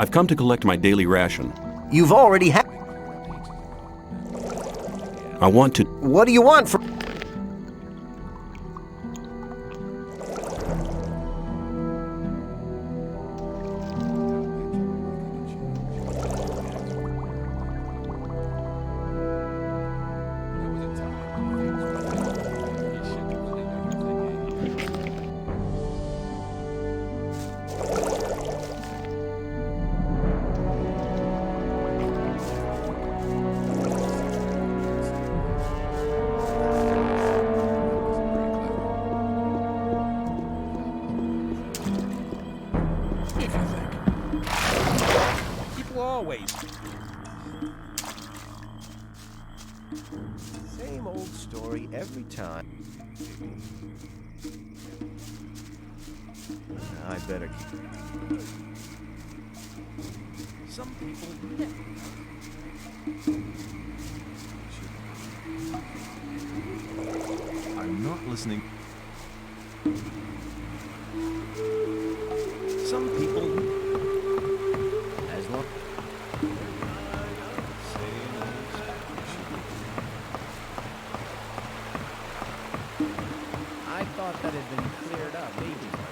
I've come to collect my daily ration. You've already had... I want to... What do you want from... Same old story every time. I better keep... Some people... I'm not listening. Some people... As long... I thought that had been cleared up ages ago.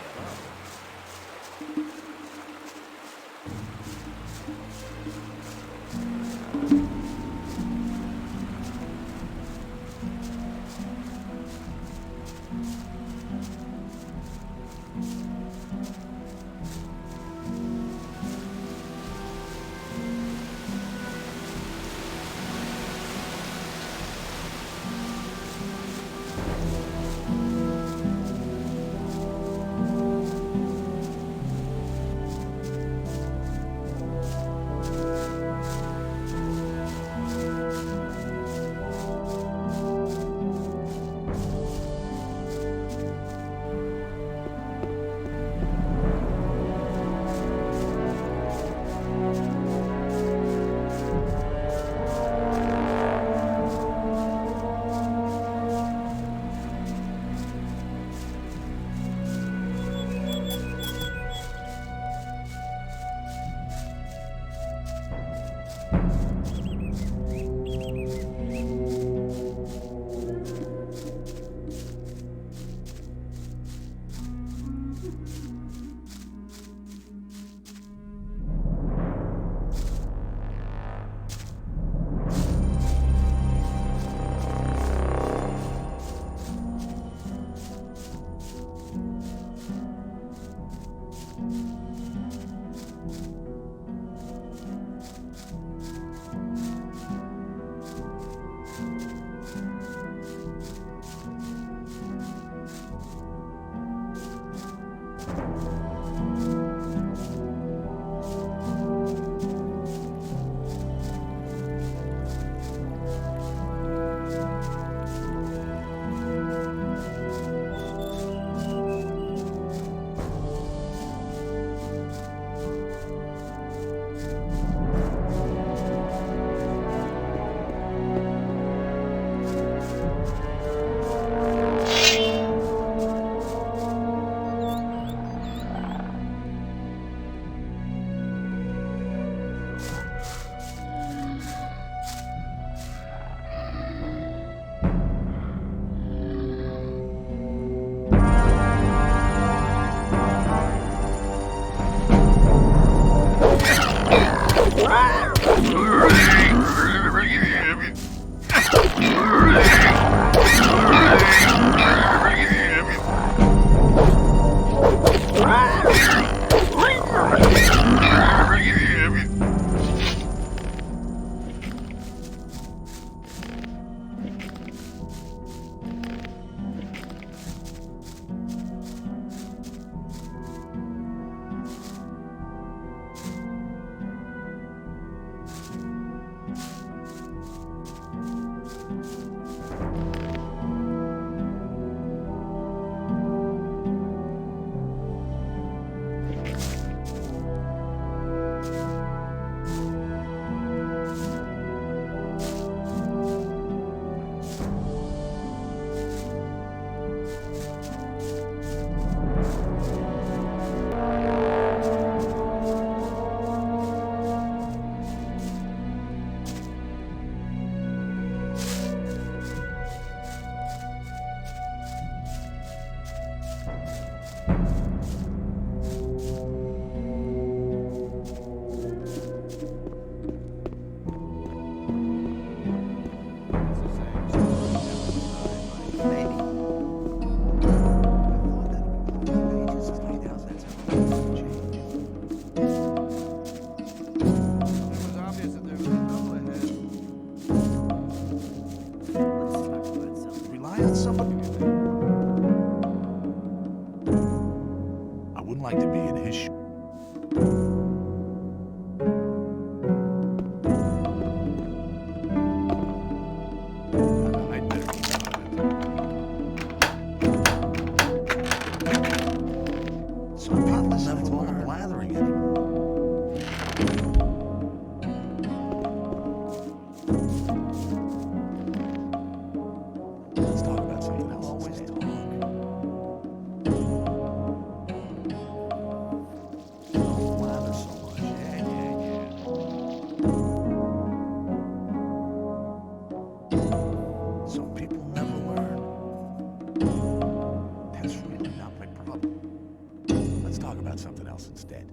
else instead.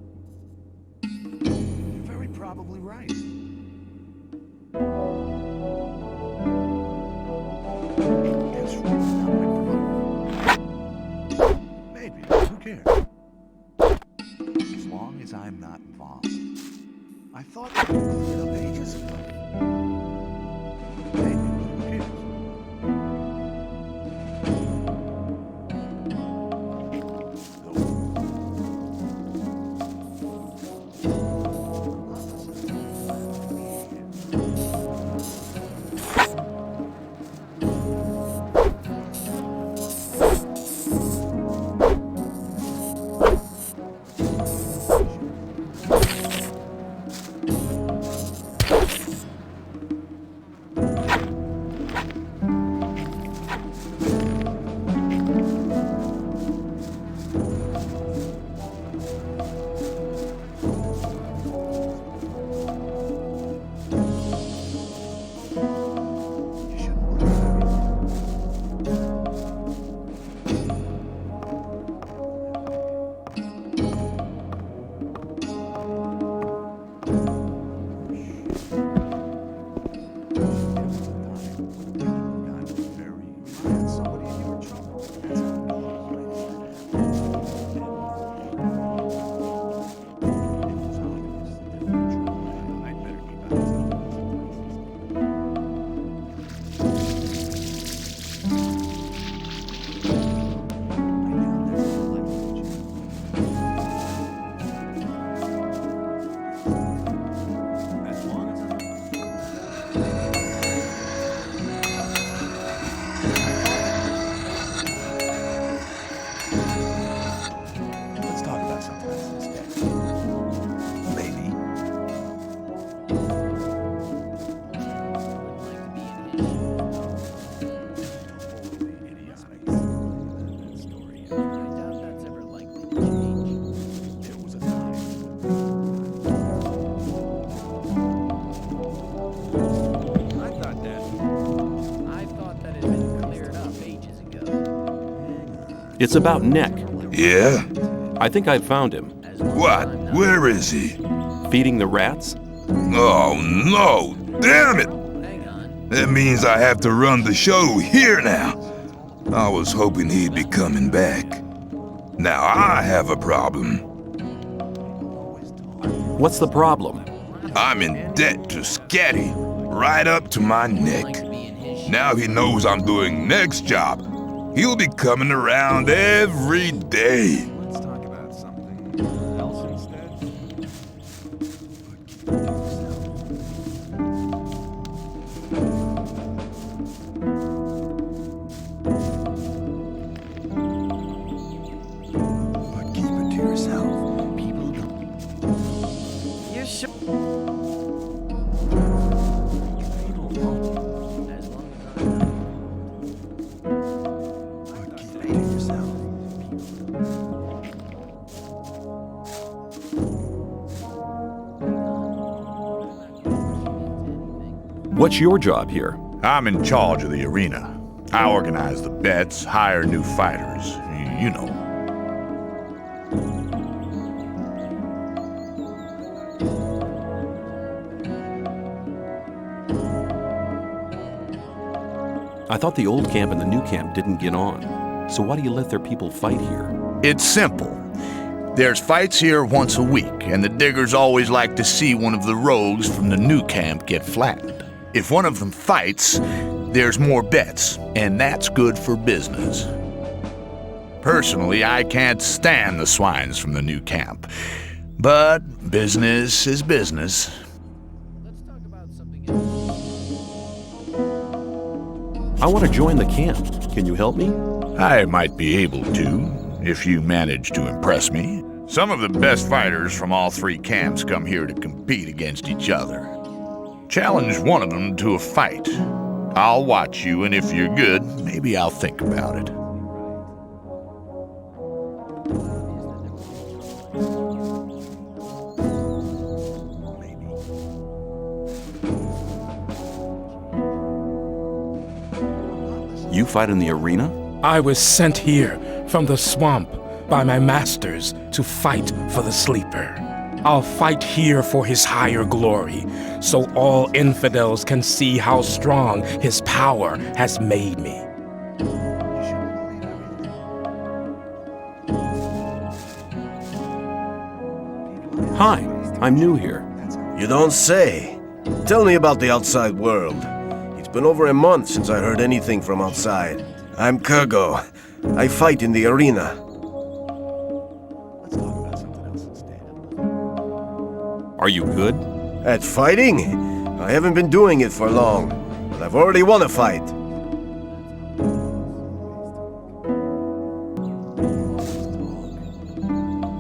You're very probably right. Guess really not my problem. Maybe. Who cares? As long as I'm not involved. I thought that would clear up ages ago. Maybe. Who cares? It's about Nick. Yeah? I think I've found him. What? Where is he? Feeding the rats? Oh, no! Damn it! Hang on. That means I have to run the show here now. I was hoping he'd be coming back. Now I have a problem. What's the problem? I'm in debt to Scatty, right up to my neck. Now he knows I'm doing Nick's job. He'll be coming around every day. Let's talk about something else instead. But keep it to yourself. People don't. You should. People won't. As long as But keep it to yourself. What's your job here? I'm in charge of the arena. I organize the bets, hire new fighters. You know. I thought the old camp and the new camp didn't get on. So why do you let their people fight here? It's simple. There's fights here once a week, and the diggers always like to see one of the rogues from the new camp get flattened. If one of them fights, there's more bets, and that's good for business. Personally, I can't stand the swines from the new camp. But business is business. let's talk about something else. I want to join the camp. Can you help me? I might be able to, if you manage to impress me. Some of the best fighters from all three camps come here to compete against each other. Challenge one of them to a fight. I'll watch you, and if you're good, maybe I'll think about it. You fight in the arena? I was sent here from the swamp by my masters to fight for the sleeper. I'll fight here for his higher glory, so all infidels can see how strong his power has made me. Hi, I'm new here. You don't say. Tell me about the outside world. It's been over a month since I heard anything from outside. I'm Kurgo. I fight in the arena. Let's talk about something else instead. Are you good? At fighting? I haven't been doing it for long, but I've already won a fight.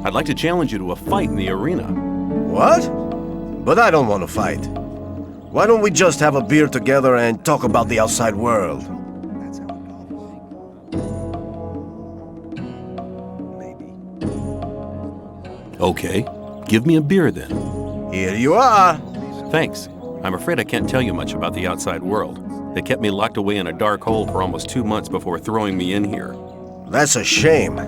I'd like to challenge you to a fight in the arena. What? But I don't want to fight. Why don't we just have a beer together and talk about the outside world? That's how it goes. Maybe. Okay, give me a beer then. Here you are. Thanks. I'm afraid I can't tell you much about the outside world. They kept me locked away in a dark hole for almost 2 months before throwing me in here. That's a shame.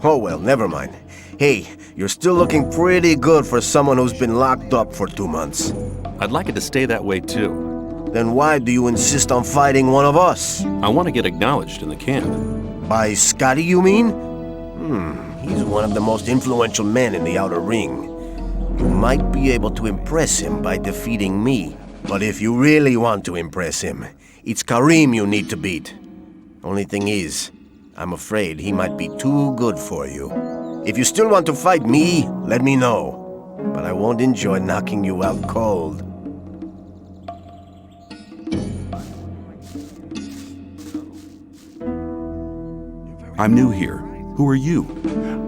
Oh well, never mind. Hey, you're still looking pretty good for someone who's been locked up for 2 months. I'd like it to stay that way too. Then why do you insist on fighting one of us? I want to get acknowledged in the camp. By Scotty, you mean? He's one of the most influential men in the outer ring. You might be able to impress him by defeating me. But if you really want to impress him, it's Karim you need to beat. Only thing is, I'm afraid he might be too good for you. If you still want to fight me, let me know. But I won't enjoy knocking you out cold. I'm new here. Who are you?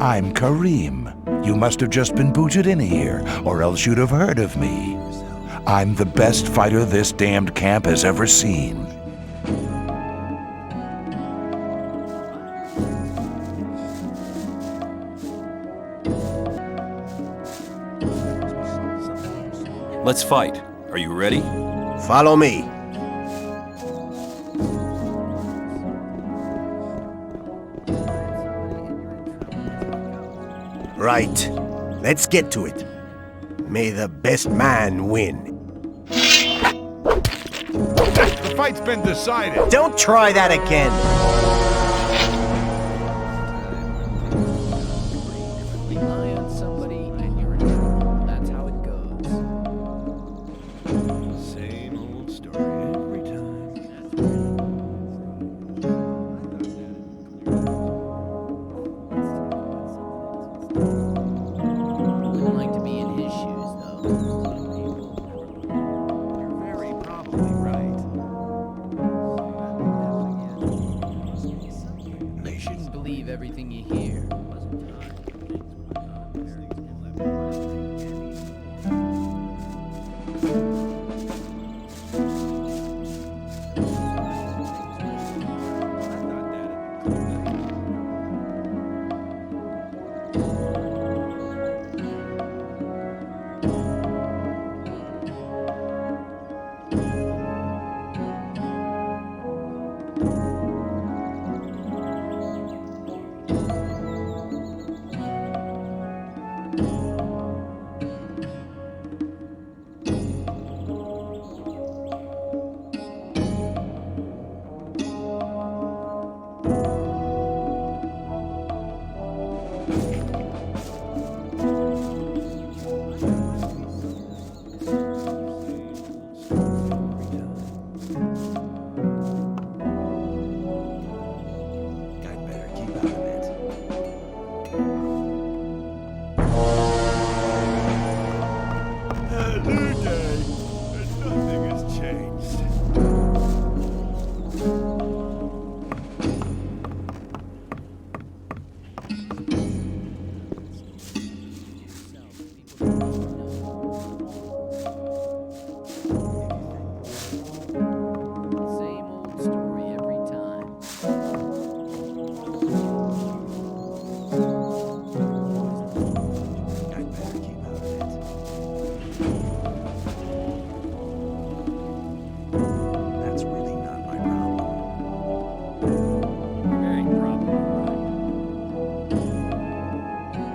I'm Karim. You must have just been booted in here, or else you'd have heard of me. I'm the best fighter this damned camp has ever seen. Let's fight. Are you ready? Follow me. Right. Let's get to it. May the best man win. The fight's been decided. Don't try that again. Rely on somebody and you're in trouble. That's how it goes. Same old story every time. Wouldn't like to be in his shoes, though. You're very probably right. You shouldn't believe everything you hear.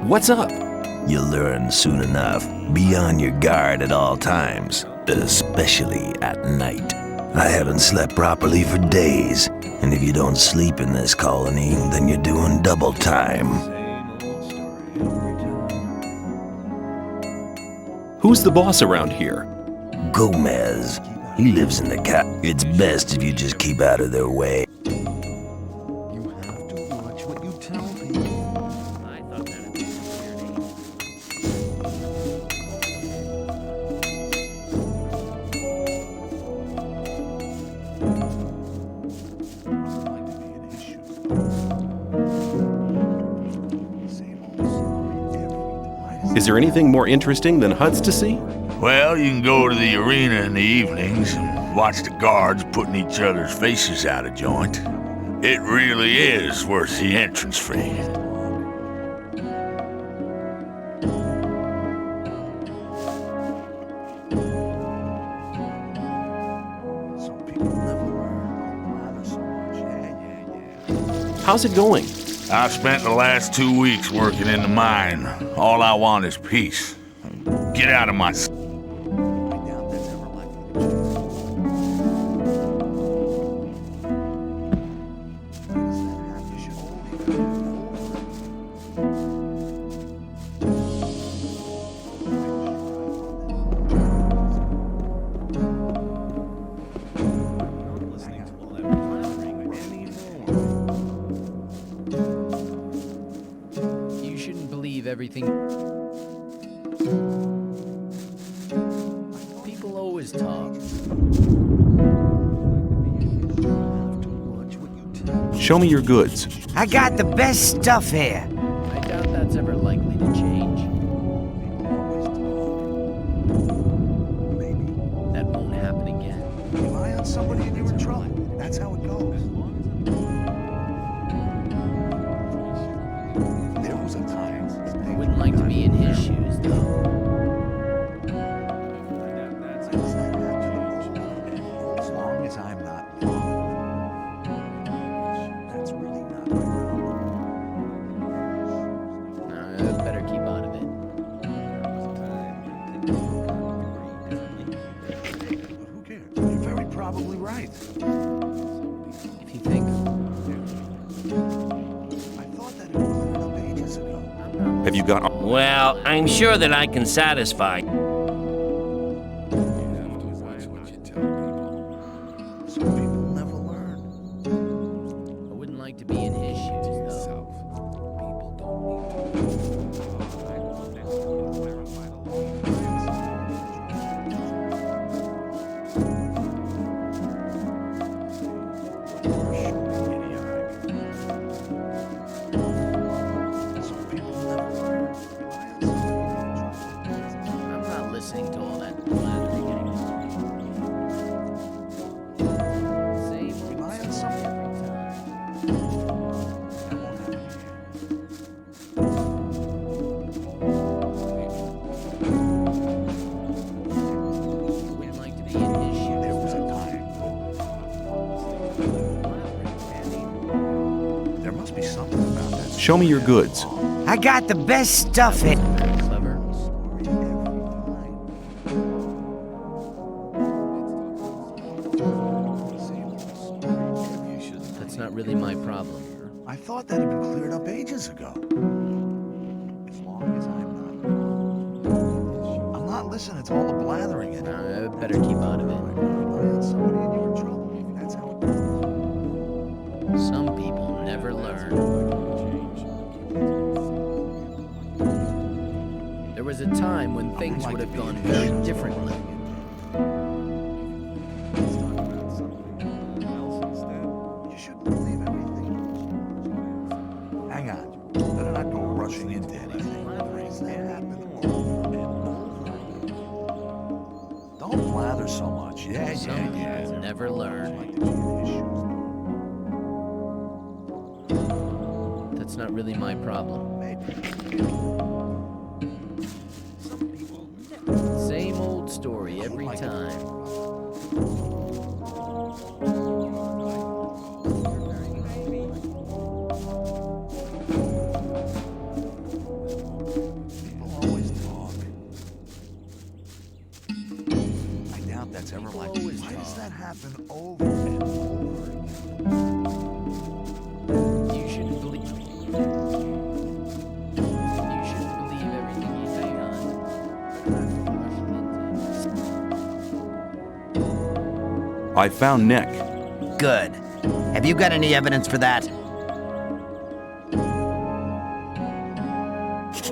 What's up? You'll learn soon enough. Be on your guard at all times, especially at night. I haven't slept properly for days, and if you don't sleep in this colony, then you're doing double time. Who's the boss around here? Gomez. He lives in the cap. It's best if you just keep out of their way. You have to watch what you tell people. I thought that'd be some weird. Is there anything more interesting than huts to see? Well, you can go to the arena in the evenings and watch the guards putting each other's faces out of joint. It really is worth the entrance fee. Some people never learn. Don't bother so much. Yeah. How's it going? I've spent the last 2 weeks working in the mine. All I want is peace. Get out of my... I doubt that's ever likely to change. Why does that happen? You should You shouldn't believe everything. People always talk. Show me your goods. I got the best stuff here. I doubt that's ever likely to change. Maybe. That won't happen again. Rely on somebody and you're in trouble. That's how it goes. There was a time. I wouldn't like to be in his shoes, though. As long as I'm not involved. That's really not my problem. I better keep out of it. But who cares? You're very probably right. If you think. I thought that it was cleared up ages ago. Have you got... Well, I'm sure that I can satisfy. Some people never learn. I wouldn't like to be in his shoes, though. Some people never learn. I'm not listening to all that blathering anymore. Same old Rely on story somebody. every time. That won't happen again. I wouldn't like to be in his shoes. There was a time. There must be something about that. Show me your goods. I got the best stuff here. Clever. Story every time. Same old story. You should. That's not really my problem. I thought that had been cleared up ages ago. As long as I'm not involved. I'm not listening to all the blathering in it. I better keep out of it. Rely on somebody and you're in trouble. That's how it goes. Some people never learn. There was a time when things would have gone very differently. You shouldn't believe everything. Hang on. Better not go rushing into anything. Things that happen over and over. Don't blather so much. Yeah, Some yeah, people yeah. never learn. Like to be in his shoes. That's not really my problem. Maybe. Same old story every time. I found Nick. Good. Have you got any evidence for that?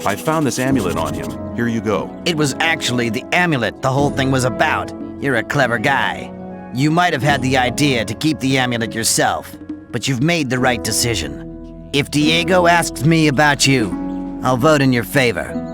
I found this amulet on him. Here you go. It was actually the amulet the whole thing was about. You're a clever guy. You might have had the idea to keep the amulet yourself, but you've made the right decision. If Diego asks me about you, I'll vote in your favor.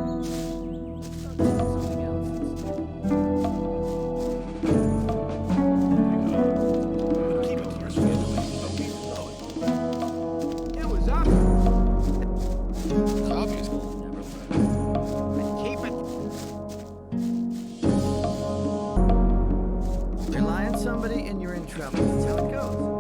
Rely on somebody and you're in trouble. That's how it goes.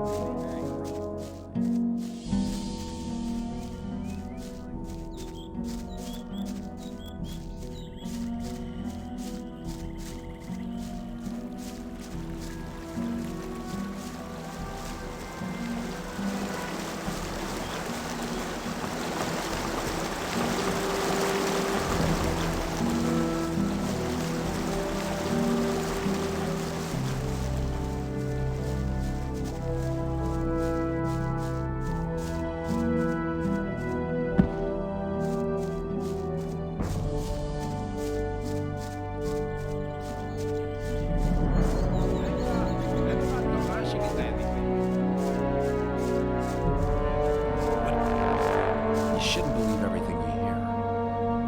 You shouldn't believe everything you hear.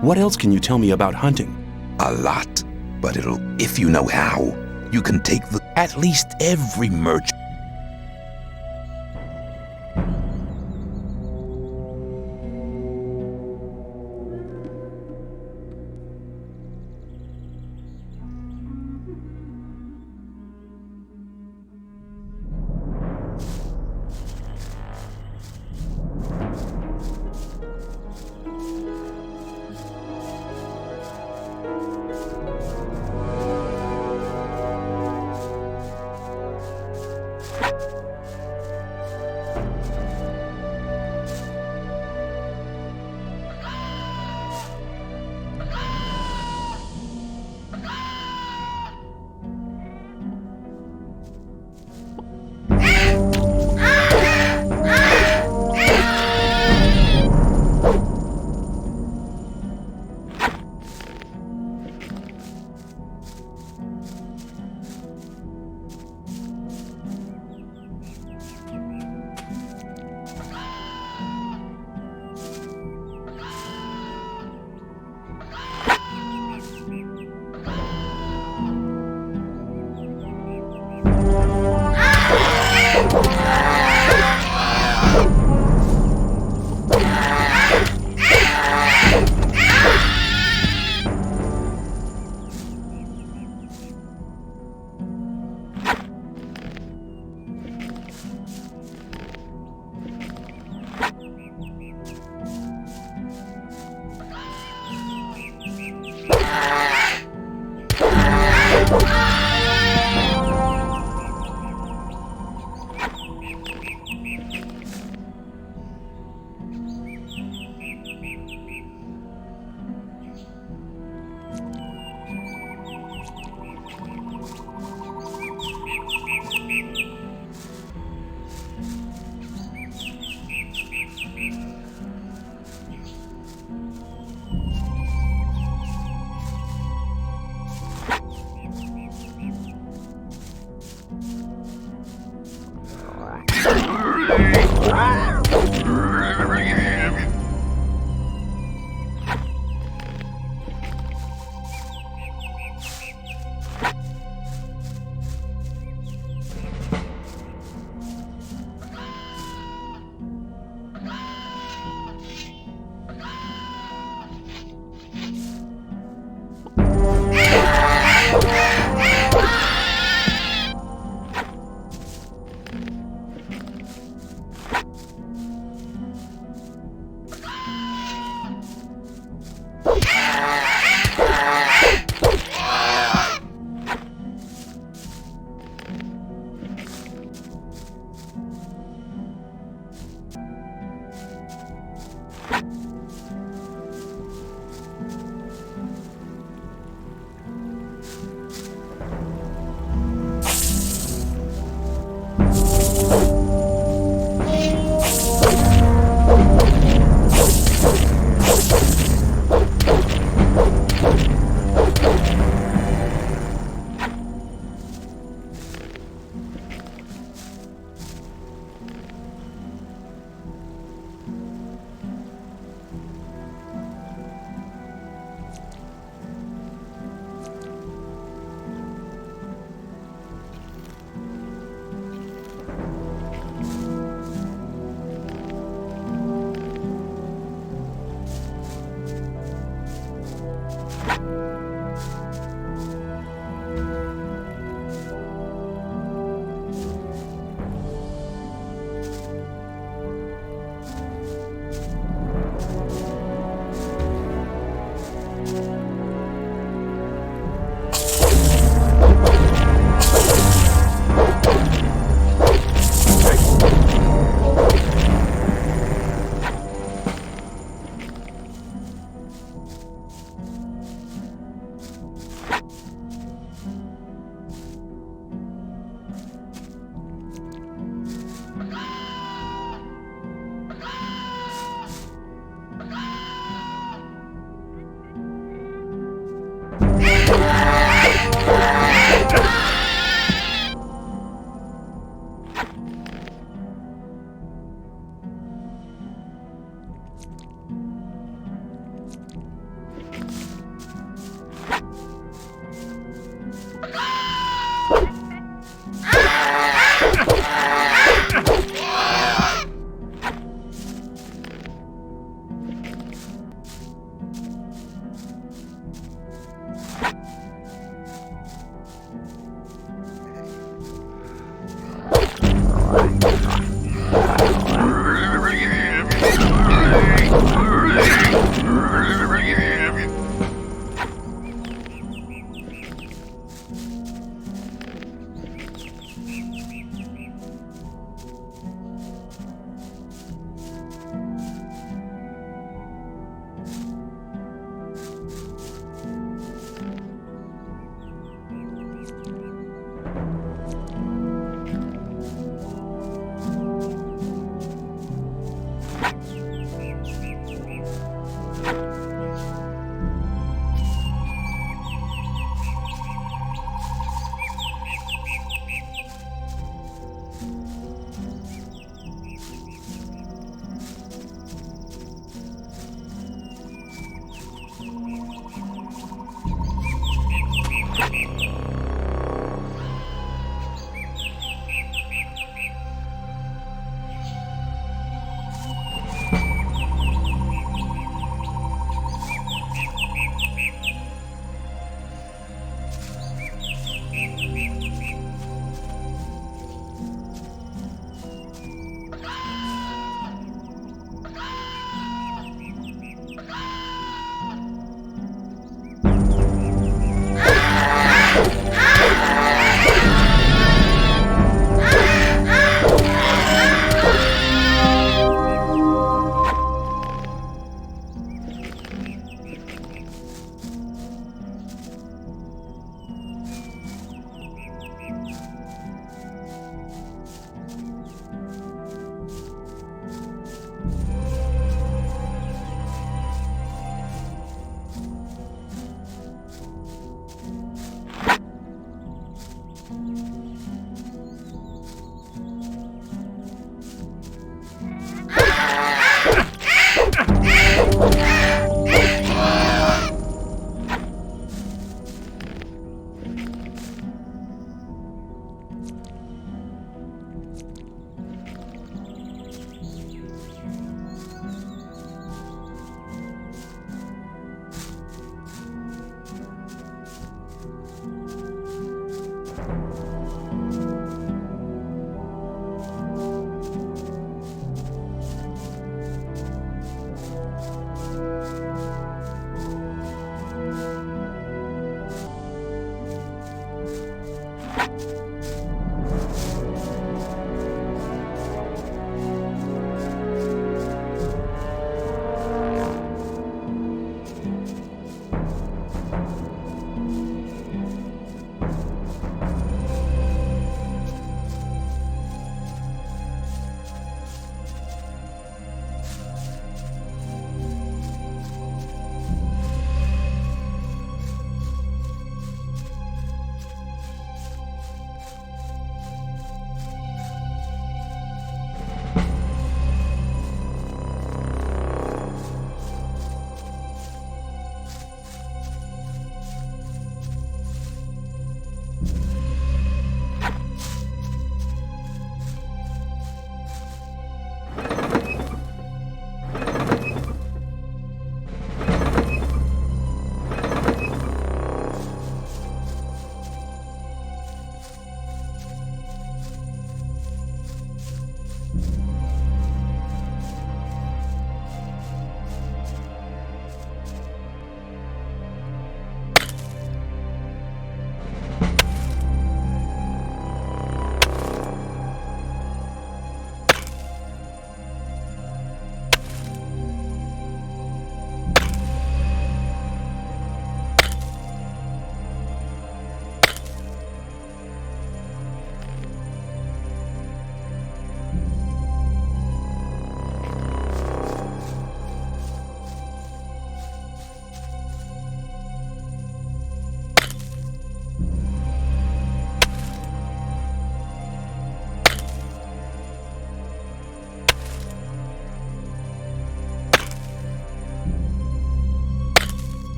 What else can you tell me about hunting? A lot, but if you know how, you can take at least every merchant.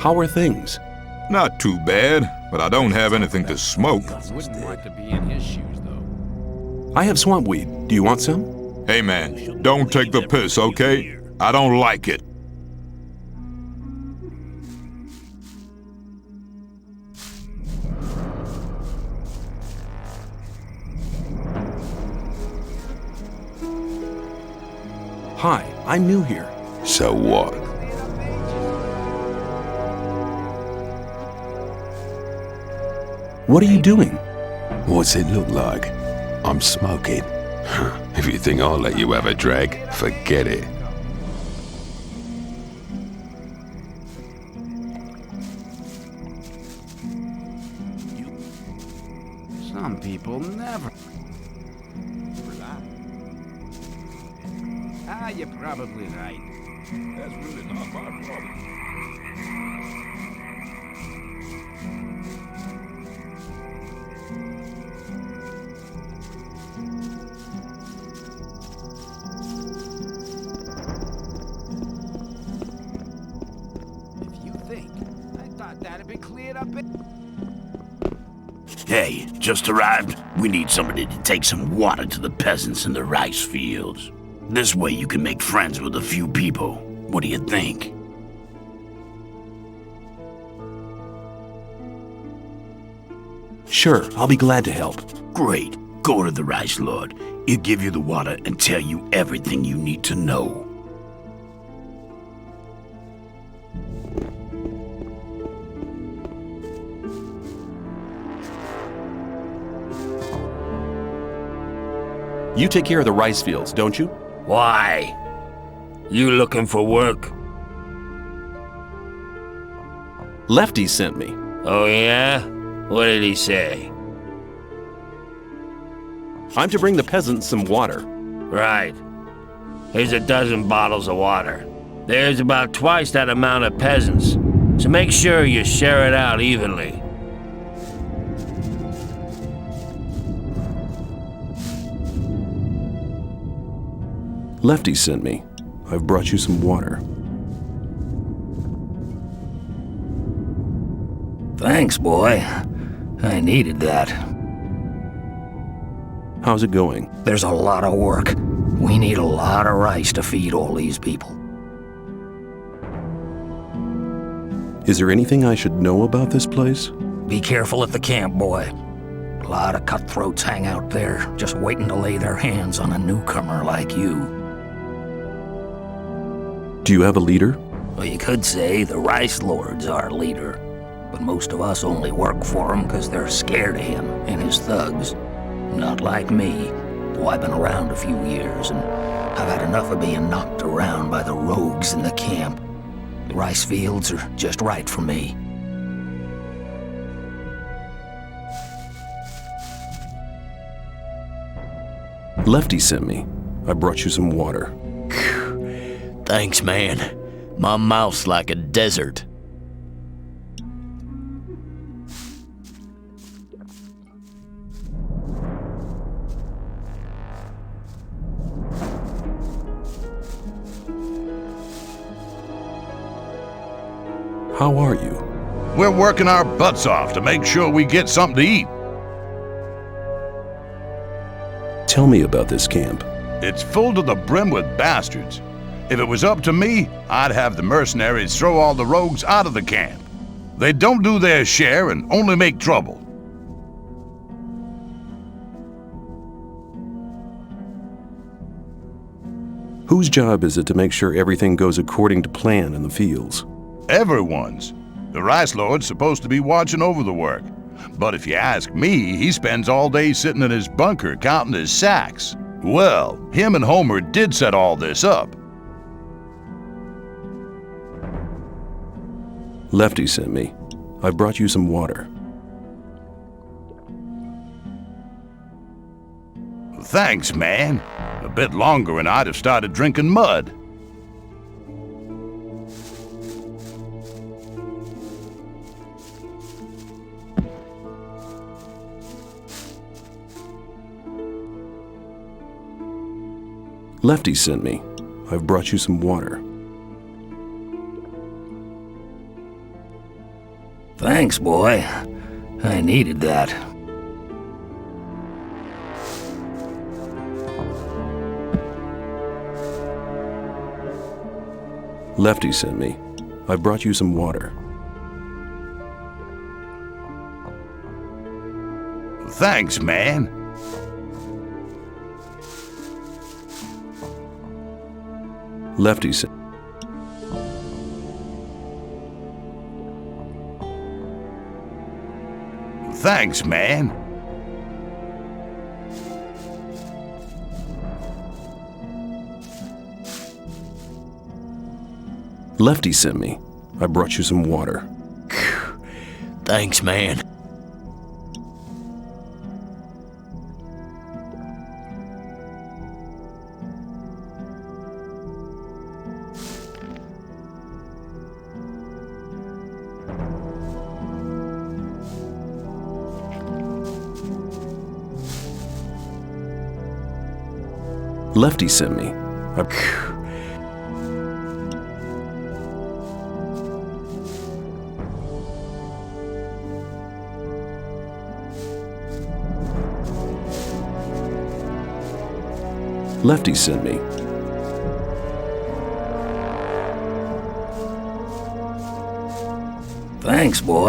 How are things? Not too bad, but I don't have anything to smoke. Wouldn't like to be in his shoes, though. I have swamp weed. Do you want some? Hey man, don't take the piss, okay? I don't like it. Hi, I'm new here. So what? What are you doing? What's it look like? I'm smoking. If you think I'll let you have a drag, forget it. Some people never. You're probably right. That's really not my problem. If you think, I thought that'd been cleared up. Hey, just arrived. We need somebody to take some water to the peasants in the rice fields. This way you can make friends with a few people. What do you think? Sure, I'll be glad to help. Great. Go to the rice lord. He'll give you the water and tell you everything you need to know. You take care of the rice fields, don't you? Why? You looking for work? Lefty sent me. Oh yeah? What did he say? I'm to bring the peasants some water. Right. Here's a dozen bottles of water. There's about twice that amount of peasants, so make sure you share it out evenly. Lefty sent me. I've brought you some water. Thanks, boy. I needed that. How's it going? There's a lot of work. We need a lot of rice to feed all these people. Is there anything I should know about this place? Be careful at the camp, boy. A lot of cutthroats hang out there, just waiting to lay their hands on a newcomer like you. Do you have a leader? Well, you could say the Rice Lord's our leader, but most of us only work for him because they're scared of him and his thugs. Not like me. Well, I've been around a few years, and I've had enough of being knocked around by the rogues in the camp. The rice fields are just right for me. Lefty sent me. I brought you some water. Thanks, man. My mouth's like a desert. How are you? We're working our butts off to make sure we get something to eat. Tell me about this camp. It's full to the brim with bastards. If it was up to me, I'd have the mercenaries throw all the rogues out of the camp. They don't do their share and only make trouble. Whose job is it to make sure everything goes according to plan in the fields? Everyone's. The Rice Lord's supposed to be watching over the work. But if you ask me, he spends all day sitting in his bunker counting his sacks. Well, him and Homer did set all this up. Lefty sent me. I brought you some water. Thanks, man. A bit longer and I'd have started drinking mud. Lefty sent me. I've brought you some water. Thanks, boy. I needed that. Lefty sent me. I brought you some water. Thanks, man. Lefty sent. Thanks, man. Lefty sent me. I brought you some water. Thanks, man. Lefty sent me. Lefty sent me. Thanks, boy.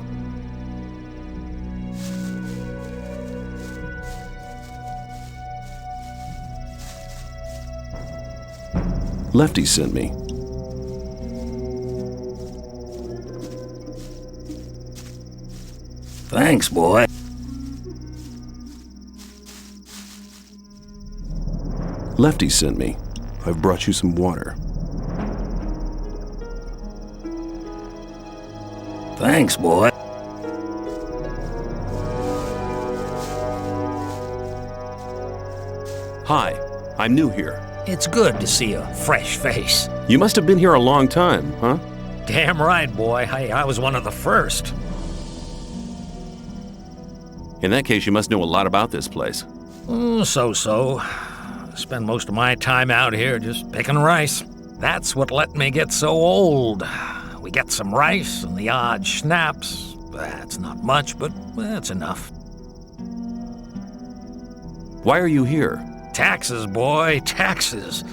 Lefty sent me. Thanks, boy. Lefty sent me. I've brought you some water. Thanks, boy. Hi, I'm new here. It's good to see a fresh face. You must have been here a long time, huh? Damn right, boy. I was one of the first. In that case, you must know a lot about this place. So-so. I spend most of my time out here just picking rice. That's what let me get so old. We get some rice and the odd schnapps. That's not much, but that's enough. Why are you here? Taxes, boy, taxes.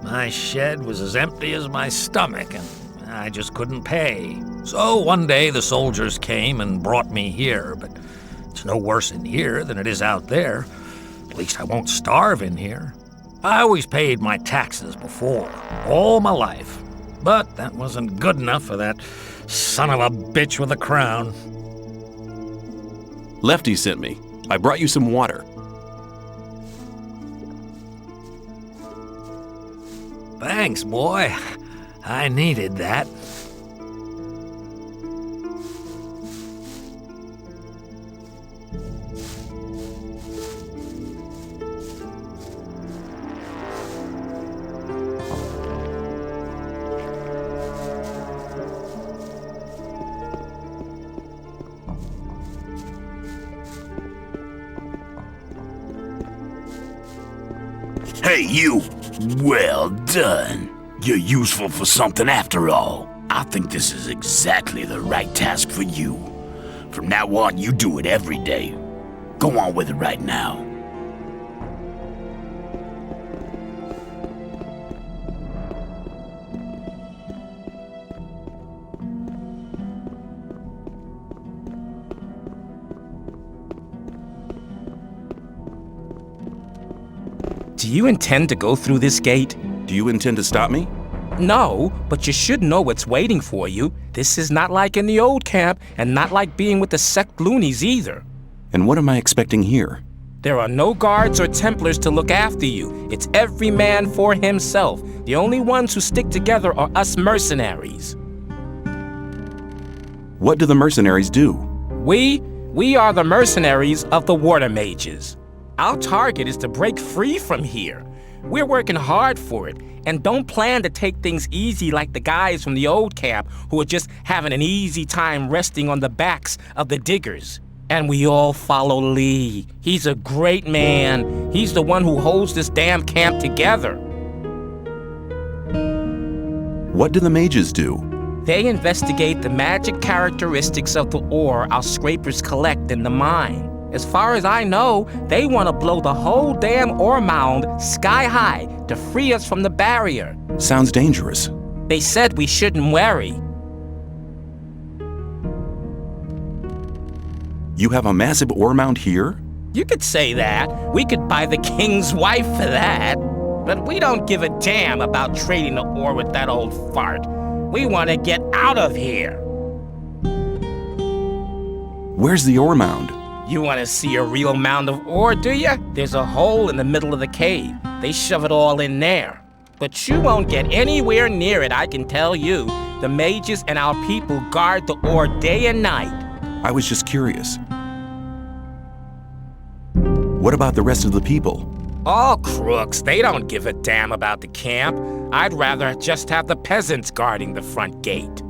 My shed was as empty as my stomach, and I just couldn't pay. So one day the soldiers came and brought me here, but it's no worse in here than it is out there. At least I won't starve in here. I always paid my taxes before, all my life. But that wasn't good enough for that son of a bitch with a crown. Lefty sent me. I brought you some water. Thanks, boy. I needed that. Hey, you! Well done. You're useful for something after all. I think this is exactly the right task for you. From now on, you do it every day. Go on with it right now. Do you intend to go through this gate? Do you intend to stop me? No, but you should know what's waiting for you. This is not like in the old camp, and not like being with the sect loonies either. And what am I expecting here? There are no guards or Templars to look after you. It's every man for himself. The only ones who stick together are us mercenaries. What do the mercenaries do? We are the mercenaries of the water mages. Our target is to break free from here. We're working hard for it, and don't plan to take things easy like the guys from the old camp who are just having an easy time resting on the backs of the diggers. And we all follow Lee. He's a great man. He's the one who holds this damn camp together. What do the mages do? They investigate the magic characteristics of the ore our scrapers collect in the mine. As far as I know, they want to blow the whole damn ore mound sky high to free us from the barrier. Sounds dangerous. They said we shouldn't worry. You have a massive ore mound here? You could say that. We could buy the king's wife for that. But we don't give a damn about trading the ore with that old fart. We want to get out of here. Where's the ore mound? You want to see a real mound of ore, do you? There's a hole in the middle of the cave. They shove it all in there. But you won't get anywhere near it, I can tell you. The mages and our people guard the ore day and night. I was just curious. What about the rest of the people? All crooks. They don't give a damn about the camp. I'd rather just have the peasants guarding the front gate.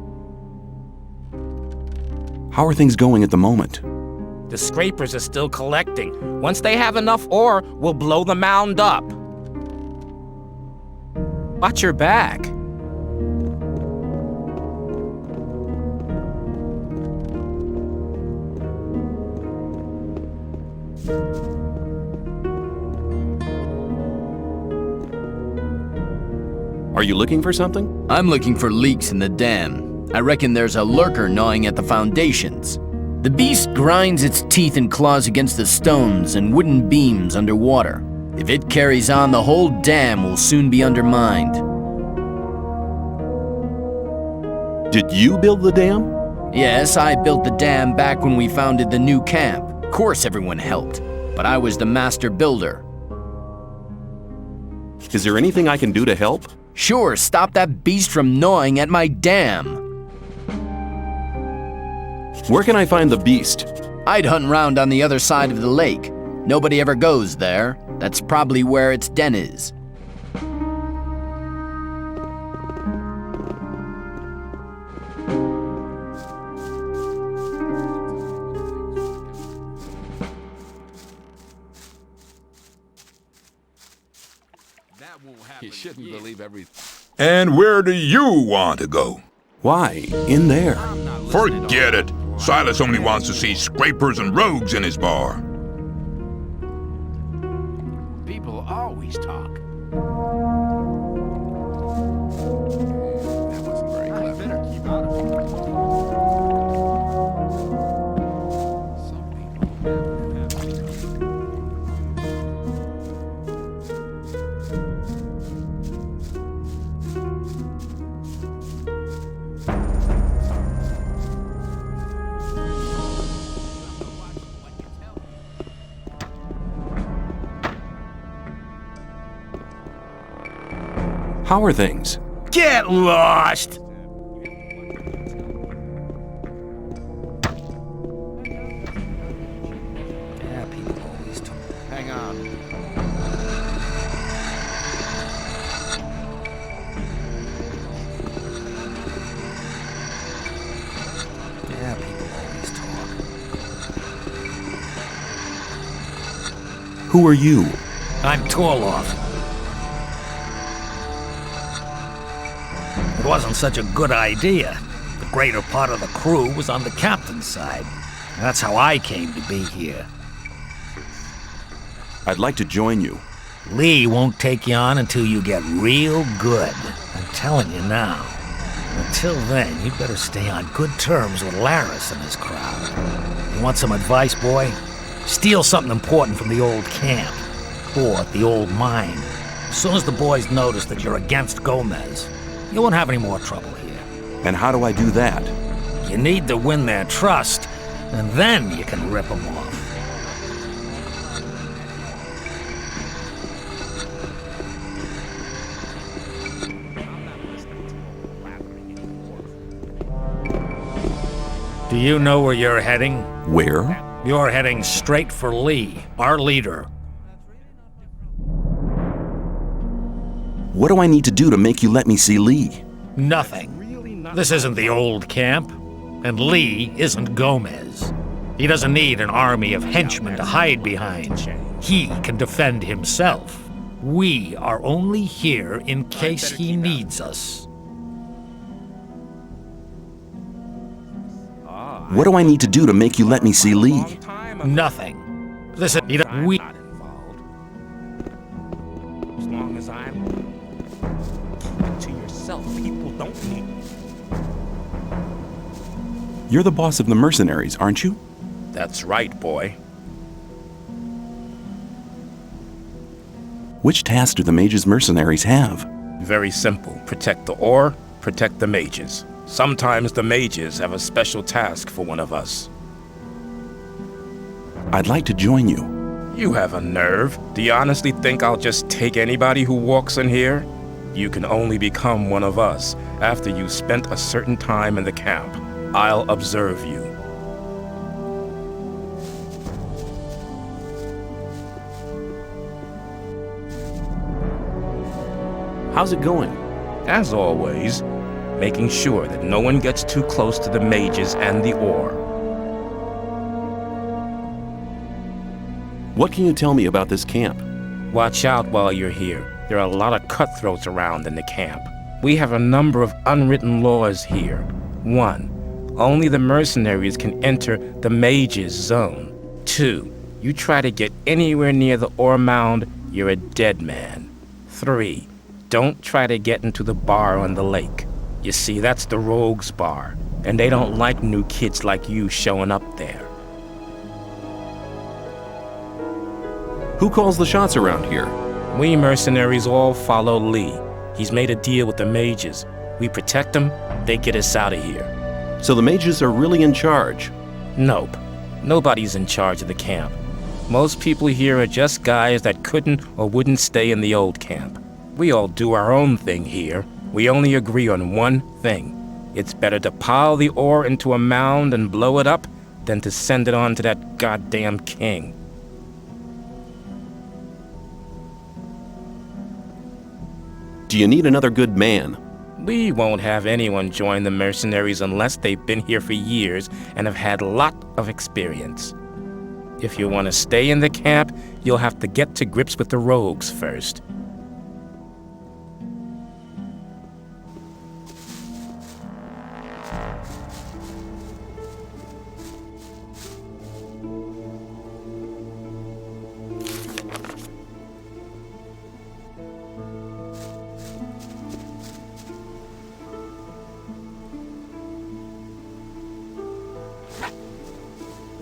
How are things going at the moment? The scrapers are still collecting. Once they have enough ore, we'll blow the mound up. Watch your back. Are you looking for something? I'm looking for leaks in the dam. I reckon there's a lurker gnawing at the foundations. The beast grinds its teeth and claws against the stones and wooden beams underwater. If it carries on, the whole dam will soon be undermined. Did you build the dam? Yes, I built the dam back when we founded the new camp. Of course everyone helped, but I was the master builder. Is there anything I can do to help? Sure, stop that beast from gnawing at my dam. Where can I find the beast? I'd hunt round on the other side of the lake. Nobody ever goes there. That's probably where its den is. You shouldn't believe everything. And where do you want to go? Why? In there. Forget it. Silas only wants to see scrapers and rogues in his bar. People always talk. That wasn't very clever. I better keep out of it. How are things? Get lost! Yeah, people always talk. Hang on. Yeah, people always talk. Who are you? I'm Torloff. It wasn't such a good idea. The greater part of the crew was on the captain's side. That's how I came to be here. I'd like to join you. Lee won't take you on until you get real good. I'm telling you now. Until then, you'd better stay on good terms with Laris and his crowd. You want some advice, boy? Steal something important from the old camp. Or the old mine. As soon as the boys notice that you're against Gomez, you won't have any more trouble here. And how do I do that? You need to win their trust, and then you can rip them off. Do you know where you're heading? Where? You're heading straight for Lee, our leader. What do I need to do to make you let me see Lee? Nothing. This isn't the old camp, and Lee isn't Gomez. He doesn't need an army of henchmen to hide behind. He can defend himself. We are only here in case he needs us. What do I need to do to make you let me see Lee? Nothing. Listen, we... As long as I'm... Keep it to yourself. People don't need me. You're the boss of the mercenaries, aren't you? That's right, boy. Which task do the mage's mercenaries have? Very simple. Protect the ore, protect the mages. Sometimes the mages have a special task for one of us. I'd like to join you. You have a nerve. Do you honestly think I'll just take anybody who walks in here? You can only become one of us after you've spent a certain time in the camp. I'll observe you. How's it going? As always, making sure that no one gets too close to the mages and the ore. What can you tell me about this camp? Watch out while you're here. There are a lot of cutthroats around in the camp. We have a number of unwritten laws here. 1. Only the mercenaries can enter the mage's zone. 2. You try to get anywhere near the ore mound, you're a dead man. 3. Don't try to get into the bar on the lake. You see, that's the rogues' bar, and they don't like new kids like you showing up there. Who calls the shots around here? We mercenaries all follow Lee. He's made a deal with the mages. We protect them, they get us out of here. So the mages are really in charge? Nope. Nobody's in charge of the camp. Most people here are just guys that couldn't or wouldn't stay in the old camp. We all do our own thing here. We only agree on one thing. It's better to pile the ore into a mound and blow it up than to send it on to that goddamn king. Do you need another good man? We won't have anyone join the mercenaries unless they've been here for years and have had a lot of experience. If you want to stay in the camp, you'll have to get to grips with the rogues first.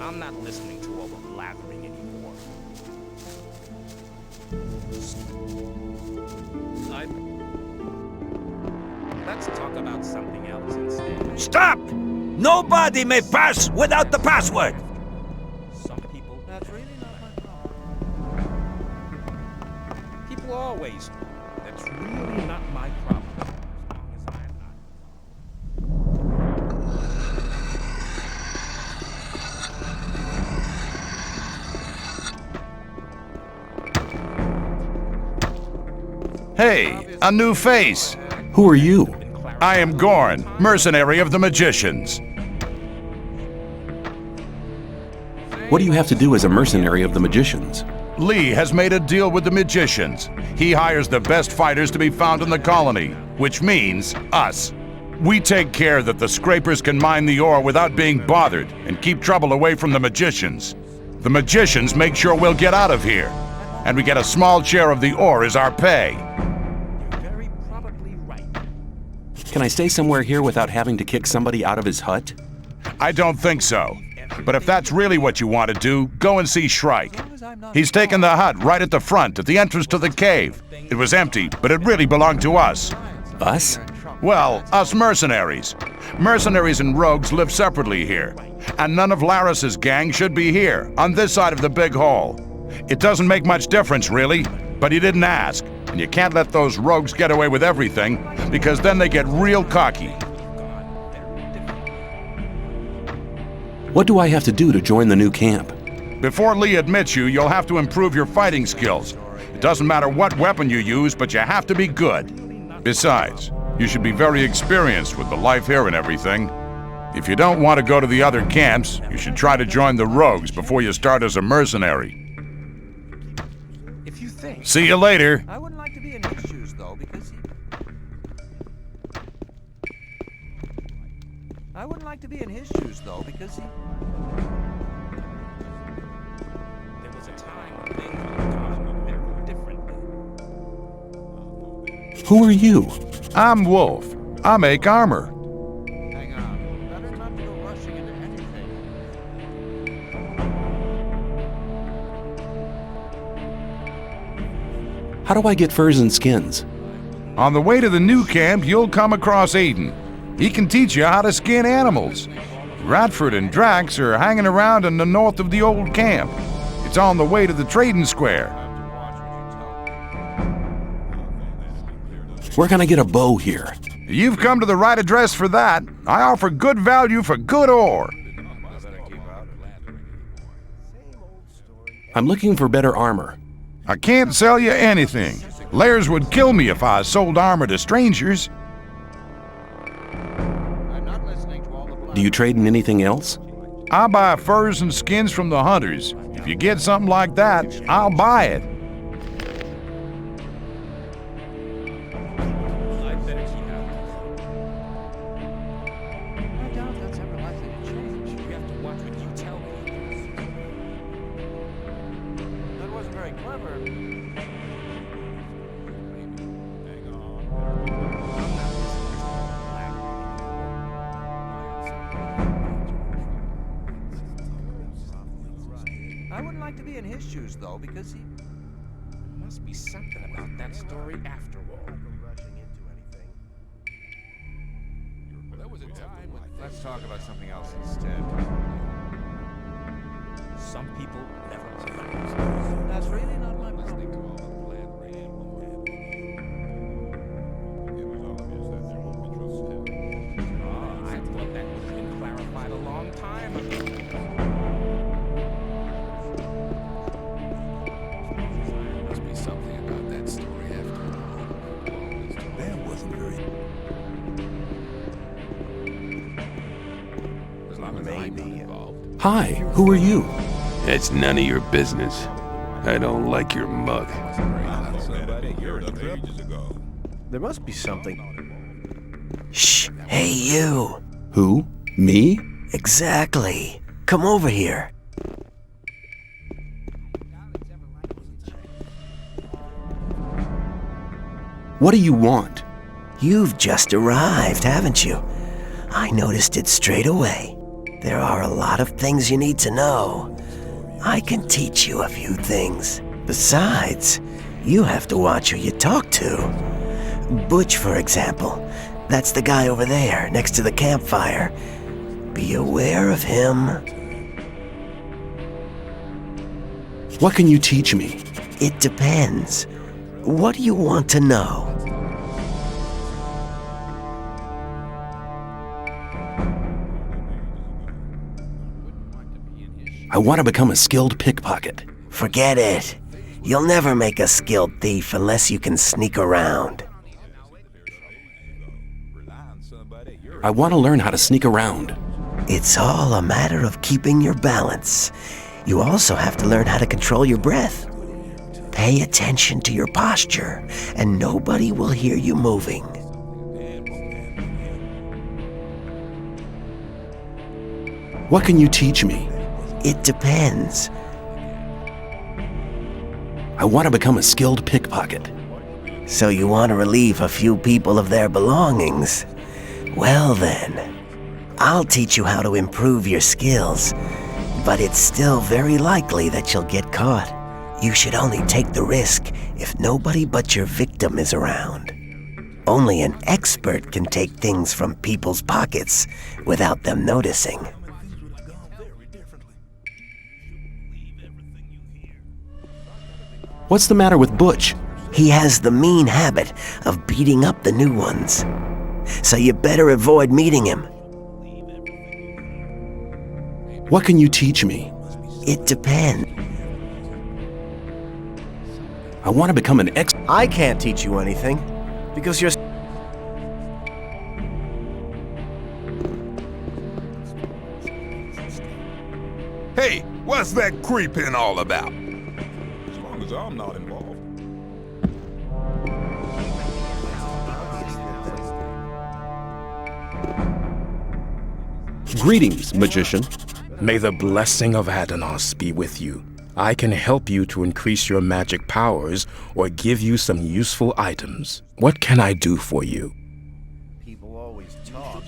I'm not listening to all the blathering anymore. Let's talk about something else instead. Stop! Nobody may pass without the password! Some people... That's really not my problem. People always... That's really not my problem. As long as I'm not... Hey, a new face. Who are you? I am Gorn, mercenary of the magicians. What do you have to do as a mercenary of the magicians? Lee has made a deal with the magicians. He hires the best fighters to be found in the colony, which means us. We take care that the scrapers can mine the ore without being bothered and keep trouble away from the magicians. The magicians make sure we'll get out of here, and we get a small share of the ore as our pay. You're very probably right. Can I stay somewhere here without having to kick somebody out of his hut? I don't think so. But if that's really what you want to do, go and see Shrike. He's taken the hut right at the front, at the entrance to the cave. It was empty, but it really belonged to us. Us? Well, us mercenaries. Mercenaries and rogues live separately here. And none of Laris's gang should be here, on this side of the big hall. It doesn't make much difference, really, but he didn't ask. And you can't let those rogues get away with everything, because then they get real cocky. What do I have to do to join the new camp? Before Lee admits you, you'll have to improve your fighting skills. It doesn't matter what weapon you use, but you have to be good. Besides, you should be very experienced with the life here and everything. If you don't want to go to the other camps, you should try to join the rogues before you start as a mercenary. If you think... See you later. I wouldn't like to be in his shoes, though, because he... I wouldn't like to be in his shoes, though, because he... There was a time when things were done very differently. Who are you? I'm Wolf. I make armor. Hang on. Better not to go rushing into anything. How do I get furs and skins? On the way to the new camp, you'll come across Aiden. He can teach you how to skin animals. Radford and Drax are hanging around in the north of the old camp. It's on the way to the trading square. Where can I get a bow here? You've come to the right address for that. I offer good value for good ore. I'm looking for better armor. I can't sell you anything. Lairs would kill me if I sold armor to strangers. Do you trade in anything else? I buy furs and skins from the hunters. If you get something like that, I'll buy it. I wouldn't like to be in his shoes, though, because he... There must be something about that story after all. Let's talk about something else instead. Some people never learn. That's really not my problem. I thought that would have been clarified a long time ago. Something about that story after all. That wasn't very... As long as I'm not involved. Hi, who are you? It's none of your business. I don't like your mug. There must be something. Shh! Hey, you! Who? Me? Exactly. Come over here. What do you want? You've just arrived, haven't you? I noticed it straight away. There are a lot of things you need to know. I can teach you a few things. Besides, you have to watch who you talk to. Butch, for example. That's the guy over there, next to the campfire. Be aware of him. What can you teach me? It depends. What do you want to know? I want to become a skilled pickpocket. Forget it. You'll never make a skilled thief unless you can sneak around. I want to learn how to sneak around. It's all a matter of keeping your balance. You also have to learn how to control your breath. Pay attention to your posture, and nobody will hear you moving. What can you teach me? It depends. I want to become a skilled pickpocket. So you want to relieve a few people of their belongings? Well then, I'll teach you how to improve your skills, but it's still very likely that you'll get caught. You should only take the risk if nobody but your victim is around. Only an expert can take things from people's pockets without them noticing. What's the matter with Butch? He has the mean habit of beating up the new ones. So you better avoid meeting him. What can you teach me? It depends. I want to become an I can't teach you anything, because you're... Hey, what's that creeping all about? As long as I'm not involved. Greetings, magician. May the blessing of Adanos be with you. I can help you to increase your magic powers or give you some useful items. What can I do for you? People always talk.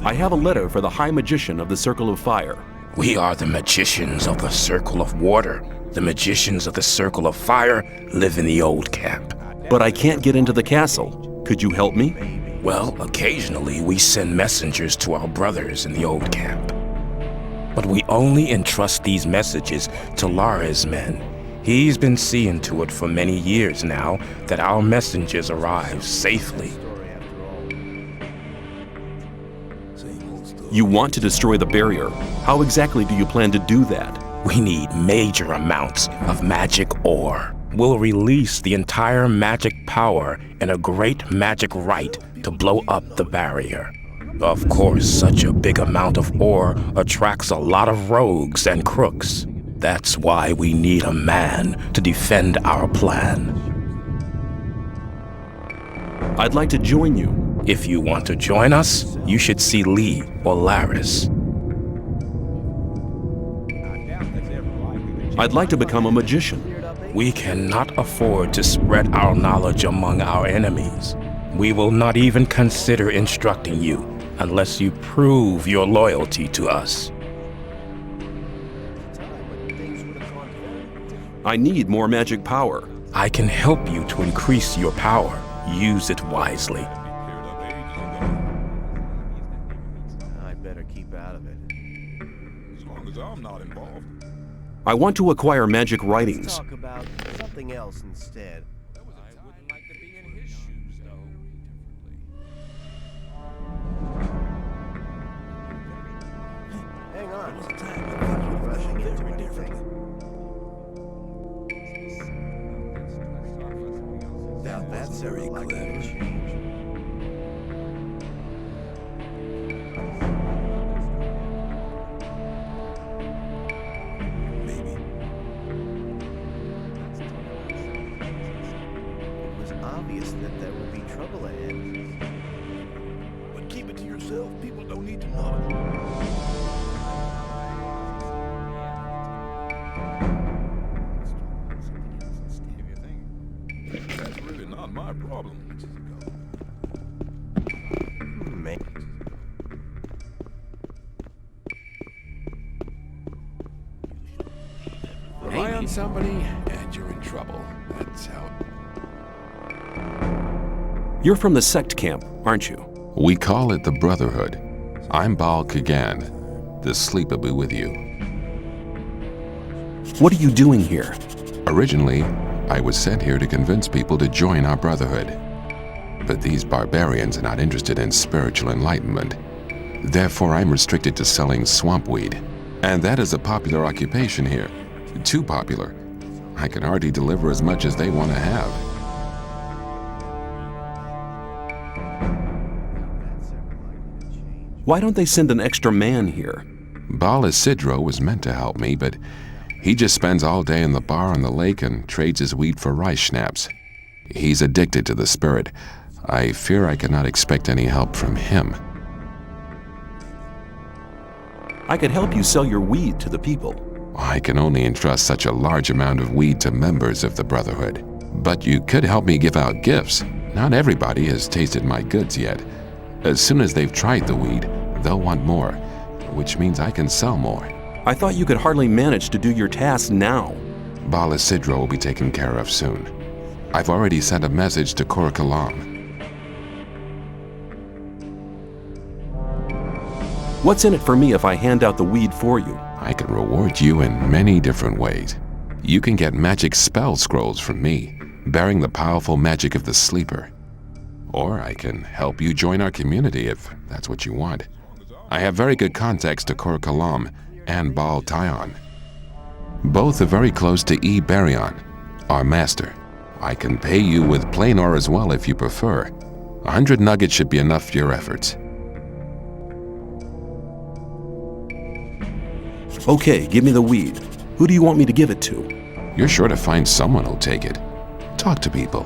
I have a letter for the High Magician of the Circle of Fire. We are the magicians of the Circle of Water. The magicians of the Circle of Fire live in the old camp. But I can't get into the castle. Could you help me? Well, occasionally we send messengers to our brothers in the old camp. But we only entrust these messages to Lara's men. He's been seeing to it for many years now that our messengers arrive safely. You want to destroy the barrier. How exactly do you plan to do that? We need major amounts of magic ore. We'll release the entire magic power in a great magic rite to blow up the barrier. Of course, such a big amount of ore attracts a lot of rogues and crooks. That's why we need a man to defend our plan. I'd like to join you. If you want to join us, you should see Lee or Laris. I'd like to become a magician. We cannot afford to spread our knowledge among our enemies. We will not even consider instructing you unless you prove your loyalty to us. I need more magic power. I can help you to increase your power. Use it wisely. I better keep out of it. As long as I'm not involved. I want to acquire magic writings. Talk about something else instead. I wouldn't like to be in his shoes, though. Hang on. Rushing into anything. Doubt that's very clever. Obvious that there would be trouble ahead. But keep it to yourself. People don't need to know. That's really not my problem. Man. Rely on somebody and you're in trouble. That's how. You're from the sect camp, aren't you? We call it the Brotherhood. I'm Baal Kagan. The sleep will be with you. What are you doing here? Originally, I was sent here to convince people to join our Brotherhood. But these barbarians are not interested in spiritual enlightenment. Therefore, I'm restricted to selling swamp weed. And that is a popular occupation here. Too popular. I can hardly deliver as much as they want to have. Why don't they send an extra man here? Baal Isidro was meant to help me, but he just spends all day in the bar on the lake and trades his weed for rice schnapps. He's addicted to the spirit. I fear I cannot expect any help from him. I could help you sell your weed to the people. I can only entrust such a large amount of weed to members of the Brotherhood. But you could help me give out gifts. Not everybody has tasted my goods yet. As soon as they've tried the weed, they'll want more, which means I can sell more. I thought you could hardly manage to do your tasks now. Baal Isidro will be taken care of soon. I've already sent a message to Kor Kalam. What's in it for me if I hand out the weed for you? I can reward you in many different ways. You can get magic spell scrolls from me, bearing the powerful magic of the sleeper. Or I can help you join our community if that's what you want. I have very good contacts to Kor Kalam and Baal Tyon. Both are very close to E. Baryon, our master. I can pay you with plain ore as well if you prefer. 100 nuggets should be enough for your efforts. Okay, give me the weed. Who do you want me to give it to? You're sure to find someone who'll take it. Talk to people,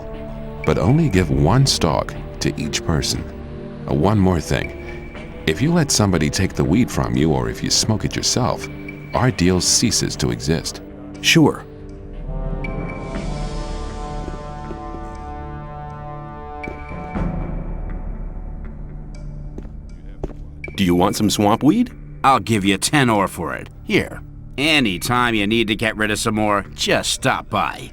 but only give one stalk to each person. One more thing. If you let somebody take the weed from you or if you smoke it yourself, our deal ceases to exist. Sure. Do you want some swamp weed? I'll give you 10 ore for it. Here. Anytime you need to get rid of some more, just stop by.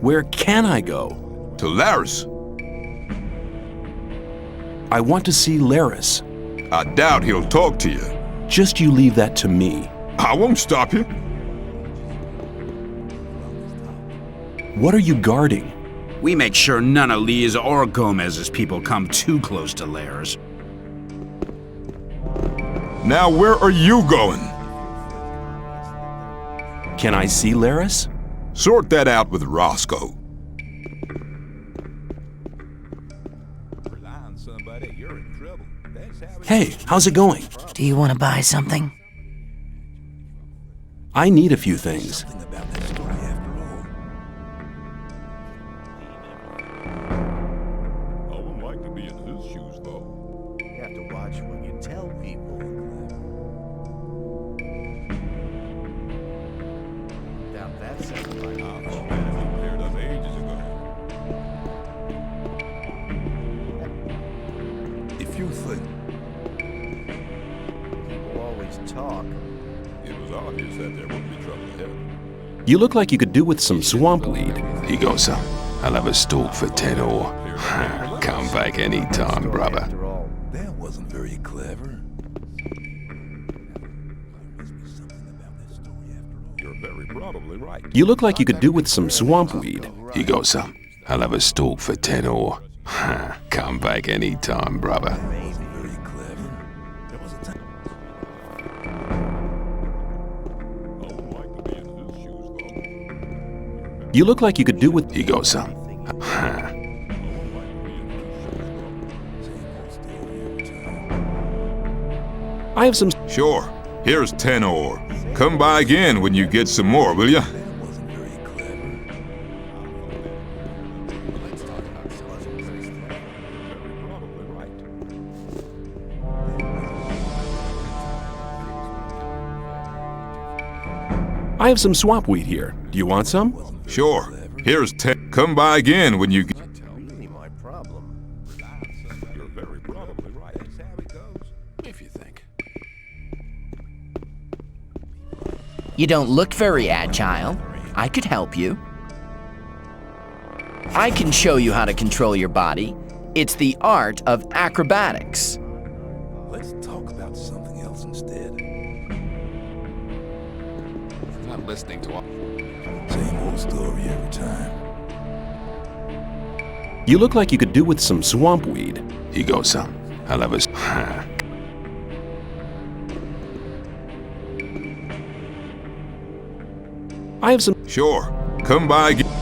Where can I go? To Laris. I want to see Laris. I doubt he'll talk to you. Just you leave that to me. I won't stop you. What are you guarding? We make sure none of Lee's or Gomez's people come too close to Lairs. Now where are you going? Can I see Laris? Sort that out with Roscoe. Hey, how's it going? Do you want to buy something? I need a few things. I wouldn't like to be in his shoes, though. You have to watch what you tell people. Doubt that sounds like cleared up ages ago. If you think people always talk. it was obvious that there would be trouble ahead. You look like you could do with some swamp weed. He goes, son. I'll have a stalk for 10 ore. Come back anytime, brother. That wasn't very clever. You're very probably right. You look like you could do with some swamp weed. He goes, son. I'll have a stalk for 10 ore. Come back anytime, brother. Very clever. There was a time. I wouldn't like to be in his shoes, though. You look like you could do with... He goes, son. I have some... Sure. Here's 10 ore. Come by again when you get some more, will ya? That wasn't very clever. I have some swamp weed here. Do you want some? Sure. Here's 10. Come by again when you get... Really my problem. You're very probably right. That's how it goes. If you think. You don't look very agile. I could help you. I can show you how to control your body. It's the art of acrobatics. Let's talk about something else instead. I'm not listening to all... Same old story every time. You look like you could do with some swamp weed. He goes, son. I'll have a... I have some... Sure. Come by again.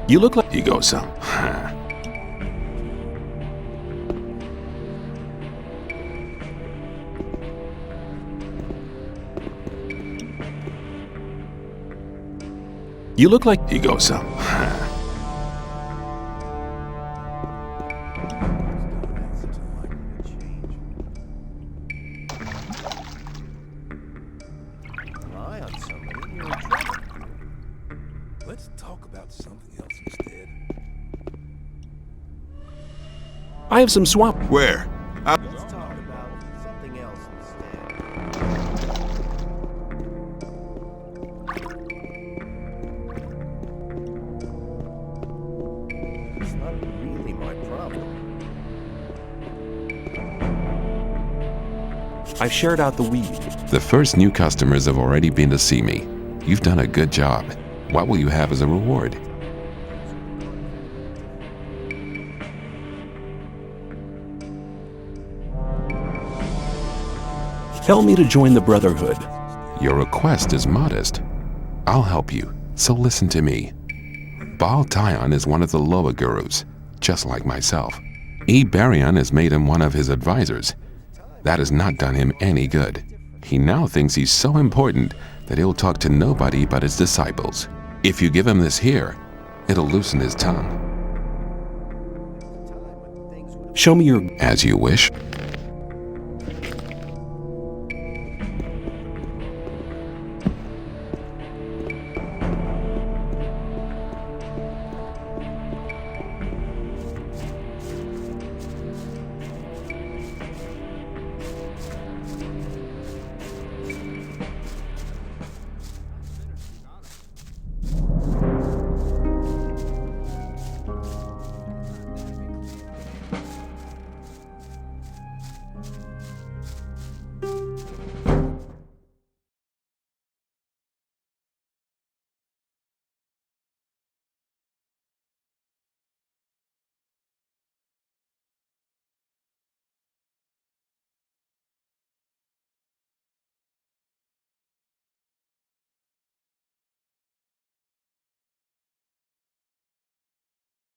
You look like... He goes, son. You look like... He goes, son. Rely on somebody, you're in trouble. Let's talk about something else instead. I have some swamp... Where? Let's talk about something else instead. It's not I've shared out the weed. The first new customers have already been to see me. You've done a good job. What will you have as a reward? Tell me to join the Brotherhood. Your request is modest. I'll help you, so listen to me. Baal Tyon is one of the lower gurus, just like myself. Barion has made him one of his advisors. That has not done him any good. He now thinks he's so important that he'll talk to nobody but his disciples. If you give him this here, it'll loosen his tongue. Show me your... As you wish.